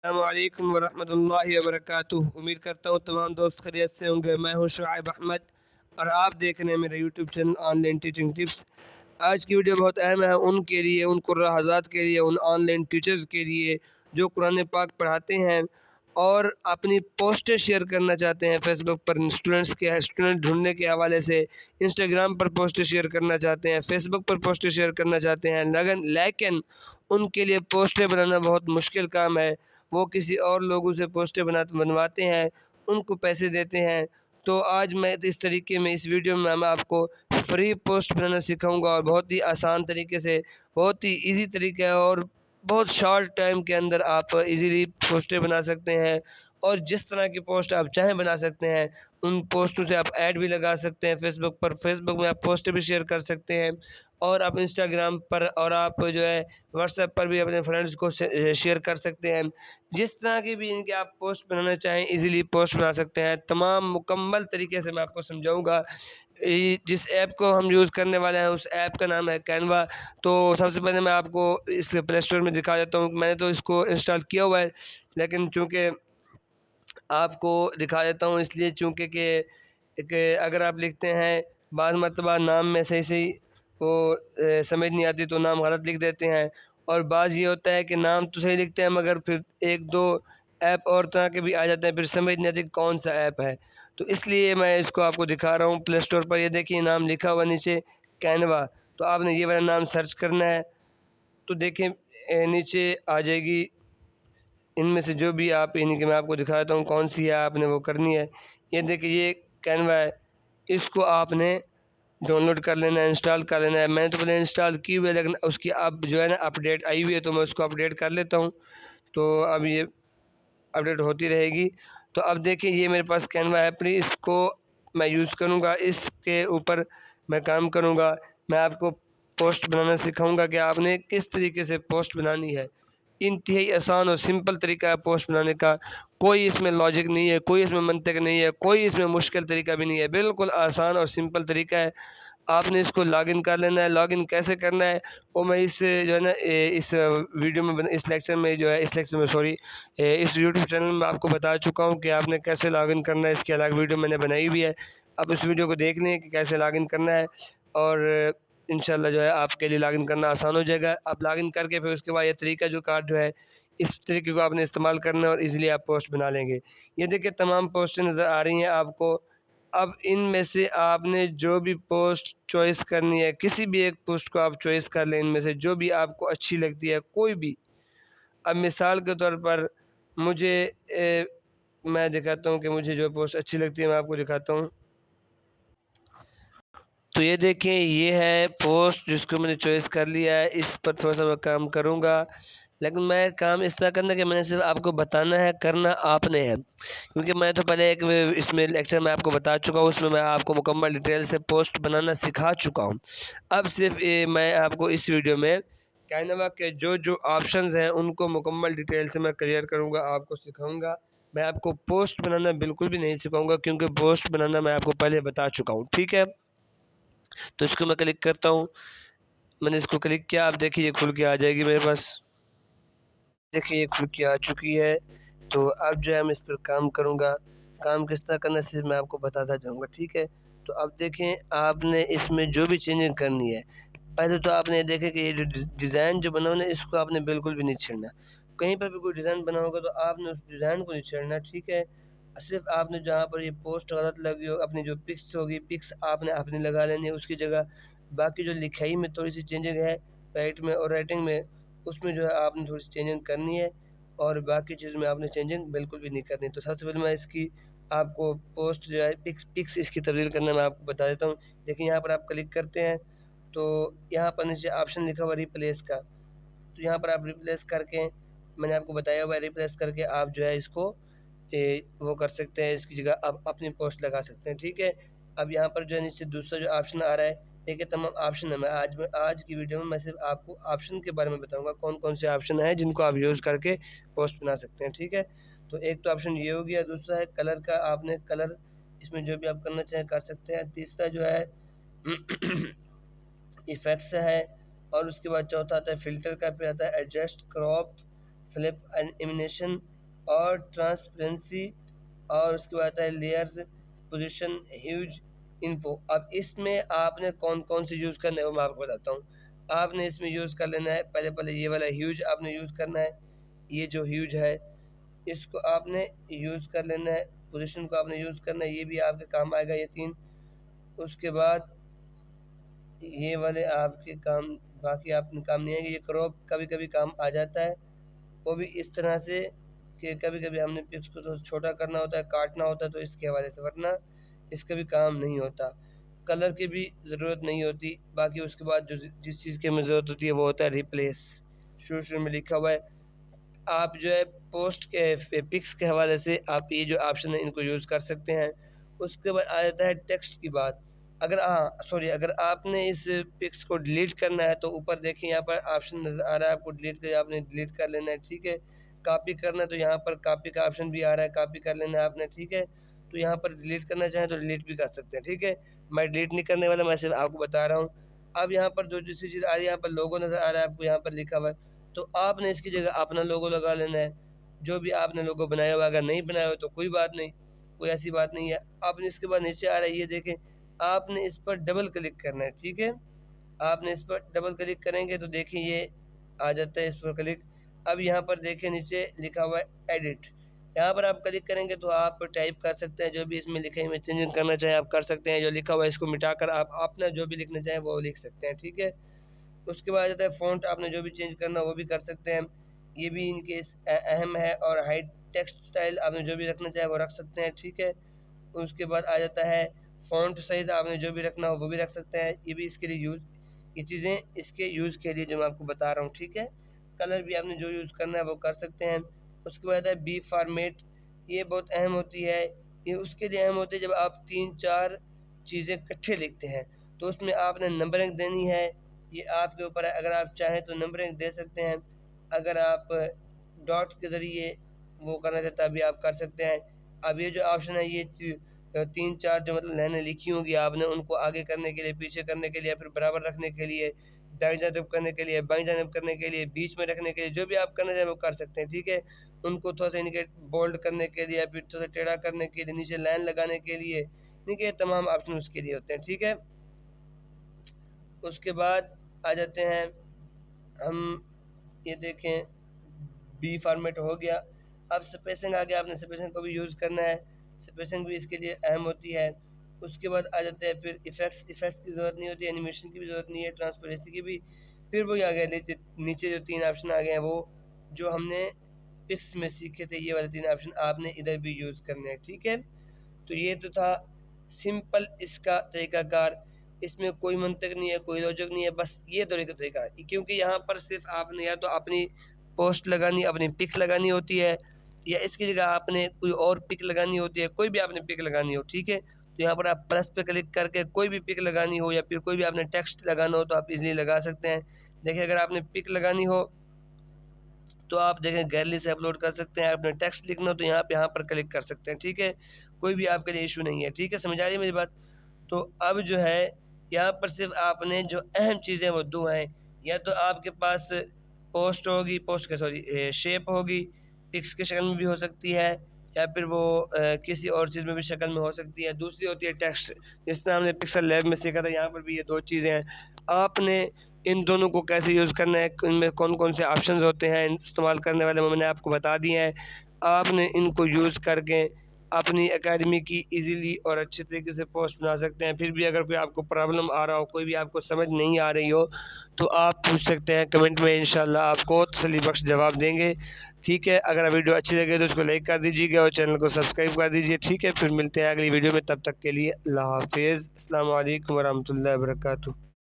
السلام علیکم ورحمۃ اللہ وبرکاتہ۔ امید کرتا ہوں تمام دوست خیریت سے ہوں گے۔ میں ہوں شعیب احمد اور آپ دیکھ رہے ہیں میرا YouTube channel on line teaching tips. آج کی ویڈیو بہت اہم ہے ان کے لیے، ان قرہ حضرات کے لیے، ان آن لائن ٹیچرز کے لیے جو قرآن پاک پڑھاتے ہیں اور اپنی پوسٹیں شیئر کرنا چاہتے ہیں فیس بک پر اسٹوڈنٹ ڈھونڈنے کے حوالے سے، انسٹاگرام پر پوسٹیں شیئر کرنا چاہتے ہیں، فیس بک پر پوسٹیں شیئر کرنا چاہتے ہیں، لیکن ان کے لیے پوسٹیں بنانا بہت مشکل کام ہے۔ وہ کسی اور لوگوں سے پوسٹیں بنواتے ہیں، ان کو پیسے دیتے ہیں۔ تو آج میں اس طریقے میں اس ویڈیو میں آپ کو فری پوسٹ بنانا سکھاؤں گا، اور بہت ہی آسان طریقے سے، بہت ہی ایزی طریقہ ہے، اور بہت شارٹ ٹائم کے اندر آپ ایزیلی پوسٹیں بنا سکتے ہیں، اور جس طرح کی پوسٹ آپ چاہیں بنا سکتے ہیں۔ ان پوسٹوں سے آپ ایڈ بھی لگا سکتے ہیں فیس بک پر، فیس بک میں آپ پوسٹیں بھی شیئر کر سکتے ہیں، اور آپ انسٹاگرام پر اور آپ جو ہے واٹس ایپ پر بھی اپنے فرینڈز کو شیئر کر سکتے ہیں۔ جس طرح کی بھی ان کے آپ پوسٹ بنانا چاہیں ایزیلی پوسٹ بنا سکتے ہیں۔ تمام مکمل طریقے سے میں آپ کو سمجھاؤں گا۔ جس ایپ کو ہم یوز کرنے والے ہیں اس ایپ کا نام ہے کینوا۔ تو سب سے پہلے میں آپ کو اس پلے اسٹور میں دکھا دیتا ہوں۔ میں نے تو اس کو انسٹال کیا ہوا ہے، لیکن چونکہ آپ کو دکھا دیتا ہوں اس لیے چونکہ کہ اگر آپ لکھتے ہیں بعض مرتبہ نام میں صحیح وہ سمجھ نہیں آتی تو نام غلط لکھ دیتے ہیں، اور بعض یہ ہوتا ہے کہ نام تو صحیح لکھتے ہیں مگر پھر ایک دو ایپ اور طرح کے بھی آ جاتے ہیں، پھر سمجھ نہیں آتی کون سا ایپ ہے۔ تو اس لیے میں اس کو آپ کو دکھا رہا ہوں۔ پلے اسٹور پر یہ دیکھیے نام لکھا ہوا نیچے کینوا، تو آپ نے یہ والا نام سرچ کرنا ہے۔ تو دیکھیں نیچے آ جائے گی ان میں سے جو بھی آپ، یعنی کہ میں آپ کو دکھاتا ہوں کون سی ہے آپ نے وہ کرنی ہے۔ یہ دیکھیں یہ کینوا ہے، اس کو آپ نے ڈاؤن لوڈ کر لینا ہے، انسٹال کر لینا ہے۔ میں نے تو پہلے انسٹال کی ہوئی ہے، لیکن اس کی اب جو ہے نا اپڈیٹ آئی ہوئی ہے، تو میں اس کو اپڈیٹ کر لیتا ہوں۔ تو اب یہ اپڈیٹ ہوتی رہے گی۔ تو اب دیکھیں یہ میرے پاس کینوا ایپ ہے، اس کو میں یوز کروں گا، اس کے اوپر میں کام کروں گا۔ میں آپ کو پوسٹ بنانا سکھاؤں گا کہ آپ نے کس طریقے سے پوسٹ بنانی ہے۔ انتہائی آسان اور سمپل طریقہ ہے پوسٹ بنانے کا، کوئی اس میں لاجک نہیں ہے، کوئی اس میں منطق نہیں ہے، کوئی اس میں مشکل طریقہ بھی نہیں ہے، بالکل آسان اور سمپل طریقہ ہے۔ آپ نے اس کو لاگ ان کر لینا ہے۔ لاگ ان کیسے کرنا ہے وہ میں اس جو ہے نا اس ویڈیو میں اس لیکچر میں جو ہے اس یوٹیوب چینل میں آپ کو بتا چکا ہوں کہ آپ نے کیسے لاگ ان کرنا ہے۔ اس کی الگ ویڈیو میں نے بنائی ہوئی ہے، آپ اس ویڈیو کو دیکھ لیں کہ کیسے لاگ ان کرنا ہے، اور انشاءاللہ جو ہے آپ کے لیے لاگ ان کرنا آسان ہو جائے گا۔ آپ لاگ ان کر کے پھر اس کے بعد یہ طریقہ جو کارڈ جو ہے اس طریقے کو آپ نے استعمال کرنا ہے، اور ایزیلی آپ پوسٹ بنا لیں گے۔ یہ دیکھیں تمام پوسٹیں نظر آ رہی ہیں آپ کو۔ اب ان میں سے آپ نے جو بھی پوسٹ چوائس کرنی ہے، کسی بھی ایک پوسٹ کو آپ چوائس کر لیں، ان میں سے جو بھی آپ کو اچھی لگتی ہے کوئی بھی۔ اب مثال کے طور پر مجھے میں دکھاتا ہوں کہ مجھے جو پوسٹ اچھی لگتی ہے، میں آپ کو دکھاتا ہوں۔ تو یہ دیکھیں یہ ہے پوسٹ جس کو میں نے چوائس کر لیا ہے، اس پر تھوڑا سا میں کام کروں گا، لیکن میں کام اس طرح کرنا کہ میں نے صرف آپ کو بتانا ہے، کرنا آپ نے ہے، کیونکہ میں تو پہلے ایک اس میں لیکچر میں آپ کو بتا چکا ہوں، اس میں آپ کو مکمل ڈیٹیل سے پوسٹ بنانا سکھا چکا ہوں۔ اب صرف میں آپ کو اس ویڈیو میں کینوا کے جو آپشنز ہیں ان کو مکمل ڈیٹیل سے میں کلیئر کروں گا، آپ کو سکھاؤں گا۔ میں آپ کو پوسٹ بنانا بالکل بھی نہیں سکھاؤں گا، کیونکہ پوسٹ بنانا میں آپ کو پہلے بتا چکا ہوں، ٹھیک ہے۔ تو اس کو میں کلک کرتا ہوں۔ میں نے اس کو کلک کیا، آپ دیکھیے یہ کھل کے آ جائے گی میرے پاس، دیکھیے یہ کھل کے آ چکی ہے۔ تو اب جو ہے میں اس پر کام کروں گا۔ کام کس طرح کرنا صرف میں آپ کو بتاتا جاؤں گا، ٹھیک ہے۔ تو اب دیکھیں آپ نے اس میں جو بھی چینجنگ کرنی ہے، پہلے تو آپ نے دیکھیں کہ یہ جو ڈیزائن جو بنا ہونا ہے اس کو آپ نے بالکل بھی نہیں چھیڑنا۔ کہیں پر بھی کوئی ڈیزائن بنا ہوگا تو آپ نے اس ڈیزائن کو نہیں چھیڑنا، ٹھیک ہے۔ صرف آپ نے جہاں پر یہ پوسٹ غلط لگی ہو، اپنی جو پکس ہوگی، پکس آپ نے اپنی لگا لینی ہے اس کی جگہ۔ باقی جو لکھائی میں تھوڑی سی چینجنگ ہے، رائٹ میں اور رائٹنگ میں، اس میں جو ہے آپ نے تھوڑی سی چینجنگ کرنی ہے، اور باقی چیز میں آپ نے چینجنگ بالکل بھی نہیں کرنی۔ تو سب سے پہلے میں اس کی آپ کو پوسٹ جو ہے پکس اس کی تبدیل کرنا میں آپ کو بتا دیتا ہوں۔ لیکن یہاں پر آپ کلک کرتے ہیں تو یہاں پر نیچے آپشن لکھا ہوا ریپلیس کا، تو یہاں پر آپ ریپلیس کر کے، میں نے آپ کو بتایا ہوا ہے ریپلیس کر کے آپ جو ہے اس کو وہ کر سکتے ہیں، اس کی جگہ آپ اپنی پوسٹ لگا سکتے ہیں، ٹھیک ہے۔ اب یہاں پر جو ہے نیچے دوسرا جو آپشن آ رہا ہے، دیکھیں تمام آپشن ہے، میں آج کی ویڈیو میں صرف آپ کو آپشن کے بارے میں بتاؤں گا، کون کون سے آپشن ہیں جن کو آپ یوز کر کے پوسٹ بنا سکتے ہیں، ٹھیک ہے۔ تو ایک تو آپشن یہ ہو گیا، دوسرا ہے کلر کا، آپ نے کلر اس میں جو بھی آپ کرنا چاہیں کر سکتے ہیں۔ تیسرا جو ہے ایفیکٹس ہے، اور اس کے بعد چوتھا آتا ہے فلٹر کا، پھر آتا ہے ایڈجسٹ، کراپ، فلپ ایمینیشن اور ٹرانسپیرنسی، اور اس کے بعد آتا ہے لیئرز، پوزیشن، ہیوج، انفو۔ اب اس میں آپ نے کون کون سی یوز کرنا ہے وہ میں آپ کو بتاتا ہوں۔ آپ نے اس میں یوز کر لینا ہے پہلے یہ والا ہیوج آپ نے یوز کرنا ہے، یہ جو ہیوج ہے اس کو آپ نے یوز کر لینا ہے، پوزیشن کو آپ نے یوز کرنا ہے، یہ بھی آپ کے کام آئے گا یہ تین۔ اس کے بعد یہ والے آپ کے کام، باقی آپ کے کام نہیں آئیں گے۔ یہ کراپ کبھی کبھی کام آ جاتا ہے، وہ بھی اس طرح سے کہ کبھی کبھی ہم نے پکس کو چھوٹا کرنا ہوتا ہے، کاٹنا ہوتا ہے، تو اس کے حوالے سے، ورنہ اس کا بھی کام نہیں ہوتا۔ کلر کی بھی ضرورت نہیں ہوتی۔ باقی اس کے بعد جس چیز کی ہمیں ضرورت ہوتی ہے وہ ہوتا ہے ریپلیس، شروع میں لکھا ہوا ہے۔ آپ جو ہے پوسٹ کے پکس کے حوالے سے آپ یہ جو آپشن ہے ان کو یوز کر سکتے ہیں۔ اس کے بعد آ جاتا ہے ٹیکسٹ کی بات۔ اگر آپ نے اس پکس کو ڈیلیٹ کرنا ہے تو اوپر دیکھیں یہاں پر آپشن نظر آ رہا ہے آپ کو ڈیلیٹ کر، آپ نے ڈیلیٹ کر لینا ہے، ٹھیک ہے۔ کاپی کرنا ہے تو یہاں پر کاپی کا آپشن بھی آ رہا ہے، کاپی کر لینا ہے آپ نے، ٹھیک ہے۔ تو یہاں پر ڈیلیٹ کرنا چاہیں تو ڈیلیٹ بھی کر سکتے ہیں، ٹھیک ہے۔ میں ڈیلیٹ نہیں کرنے والا، میں صرف آپ کو بتا رہا ہوں۔ اب یہاں پر جو دوسری چیز آ رہی ہے، یہاں پر لوگو نظر آ رہا ہے آپ کو، یہاں پر لکھا ہوا ہے، تو آپ نے اس کی جگہ اپنا لوگو لگا لینا ہے، جو بھی آپ نے لوگو بنایا ہوا۔ اگر نہیں بنایا ہو تو کوئی بات نہیں، کوئی ایسی بات نہیں ہے۔ آپ نے اس کے بعد نیچے آ رہا ہے یہ دیکھیں، آپ نے اس پر ڈبل کلک کرنا ہے، ٹھیک ہے۔ آپ نے اس پر ڈبل کلک کریں گے تو دیکھیں یہ آ جاتا ہے اس پر کلک۔ اب یہاں پر دیکھیں نیچے لکھا ہوا ہے ایڈٹ، یہاں پر آپ کلک کریں گے تو آپ ٹائپ کر سکتے ہیں جو بھی اس میں لکھے ہوئے چینج کرنا چاہیں آپ کر سکتے ہیں۔ جو لکھا ہوا ہے اس کو مٹا کر آپ اپنا جو بھی لکھنا چاہیں وہ لکھ سکتے ہیں، ٹھیک ہے۔ اس کے بعد آ جاتا ہے فونٹ، آپ نے جو بھی چینج کرنا وہ بھی کر سکتے ہیں، یہ بھی ان کے اہم ہے۔ اور ہائٹ ٹیکسٹ اسٹائل آپ نے جو بھی رکھنا چاہے وہ رکھ سکتے ہیں، ٹھیک ہے۔ اس کے بعد آ جاتا ہے فونٹ سائز، آپ نے جو بھی رکھنا ہو وہ بھی رکھ سکتے ہیں، یہ بھی اس کے لیے یوز، یہ چیزیں اس کے یوز کے لیے جو میں آپ کو بتا رہا ہوں، ٹھیک ہے۔ کلر بھی آپ نے جو یوز کرنا ہے وہ کر سکتے ہیں۔ اس کے بعد ہے بی فارمیٹ، یہ بہت اہم ہوتی ہے، یہ اس کے لیے اہم ہوتی ہے جب آپ 3-4 چیزیں کٹھے لکھتے ہیں تو اس میں آپ نے نمبرنگ دینی ہے، یہ آپ کے اوپر ہے۔ اگر آپ چاہیں تو نمبرنگ دے سکتے ہیں، اگر آپ ڈاٹ کے ذریعے وہ کرنا چاہتے ہیں ابھی آپ کر سکتے ہیں۔ اب یہ جو آپشن ہے، یہ 3-4 جو مطلب لائنیں لکھی ہوں گی آپ نے ان کو آگے کرنے کے لیے، پیچھے کرنے کے لیے، پھر برابر رکھنے کے لیے، دائیں جانب کرنے کے لیے، بائیں جانب کرنے کے لیے، بیچ میں رکھنے کے لیے، جو بھی آپ کرنا چاہیں وہ کر سکتے ہیں، ٹھیک ہے۔ ان کو تھوڑا سا انڈیکیٹ بولڈ کرنے کے لیے، پھر تھوڑا سا ٹیڑھا کرنے کے لیے، نیچے لائن لگانے کے لیے، ٹھیک ہے، تمام آپشن اس کے لیے ہوتے ہیں، ٹھیک ہے۔ اس کے بعد آ جاتے ہیں ہم، یہ دیکھیں بی فارمیٹ ہو گیا۔ اب سپیسنگ آ گیا، آپ نے سپیسنگ کو بھی یوز کرنا ہے، سپیسنگ بھی اس کے لیے اہم ہوتی ہے۔ اس کے بعد آ جاتے ہیں پھر ایفیکٹس کی ضرورت نہیں ہوتی، اینیمیشن کی بھی ضرورت نہیں ہے، ٹرانسپیرنسی کی بھی۔ پھر وہی آ گیا نیچے جو 3 آپشن آ گئے ہیں وہ جو ہم نے پکس میں سیکھے تھے، یہ والے 3 آپشن آپ نے ادھر بھی یوز کرنے ہیں، ٹھیک ہے۔ تو یہ تو تھا سمپل اس کا طریقہ کار، اس میں کوئی منطق نہیں ہے، کوئی لوجک نہیں ہے، بس یہ طریقہ ہے، کیونکہ یہاں پر صرف آپ نے یا تو اپنی پوسٹ لگانی، اپنی پک لگانی ہوتی ہے، یا اس کی جگہ آپ نے کوئی اور پک لگانی ہوتی ہے، کوئی بھی آپ نے پک لگانی ہو، ٹھیک ہے۔ تو یہاں پر آپ پلس پہ کلک کر کے کوئی بھی پک لگانی ہو یا پھر کوئی بھی آپ نے ٹیکسٹ لگانا ہو تو آپ ایزیلی لگا سکتے ہیں۔ دیکھیں اگر آپ نے پک لگانی ہو تو آپ دیکھیں گیلری سے اپلوڈ کر سکتے ہیں، آپ نے ٹیکسٹ لکھنا ہو تو یہاں پر کلک کر سکتے ہیں، ٹھیک ہے۔ کوئی بھی آپ کے لیے ایشو نہیں ہے، ٹھیک ہے، سمجھ آ رہی ہے میری بات؟ تو اب جو ہے یہاں پر صرف آپ نے جو اہم چیزیں وہ 2 ہیں، یا تو آپ کے پاس پوسٹ ہوگی، شیپ ہوگی، پکس کی شکل میں بھی ہو سکتی ہے، یا پھر وہ کسی اور چیز میں بھی شکل میں ہو سکتی ہے۔ دوسری ہوتی ہے ٹیکسٹ، جس طرح ہم نے پکسل لیب میں سیکھا تھا، یہاں پر بھی یہ 2 چیزیں ہیں۔ آپ نے ان دونوں کو کیسے یوز کرنا ہے، ان میں کون کون سے آپشنز ہوتے ہیں استعمال کرنے والے، میں نے آپ کو بتا دیے ہیں۔ آپ نے ان کو یوز کر کے اپنی اکیڈمی کی ایزیلی اور اچھے طریقے سے پوسٹ بنا سکتے ہیں۔ پھر بھی اگر کوئی آپ کو پرابلم آ رہا ہو، کوئی بھی آپ کو سمجھ نہیں آ رہی ہو تو آپ پوچھ سکتے ہیں کمنٹ میں، انشاءاللہ آپ کو تسلی بخش جواب دیں گے، ٹھیک ہے۔ اگر ویڈیو اچھی لگے تو اس کو لائک کر دیجیے گا اور چینل کو سبسکرائب کر دیجیے، ٹھیک ہے۔ پھر ملتے ہیں اگلی ویڈیو میں، تب تک کے لیے اللہ حافظ، السلام علیکم ورحمۃ اللہ وبرکاتہ۔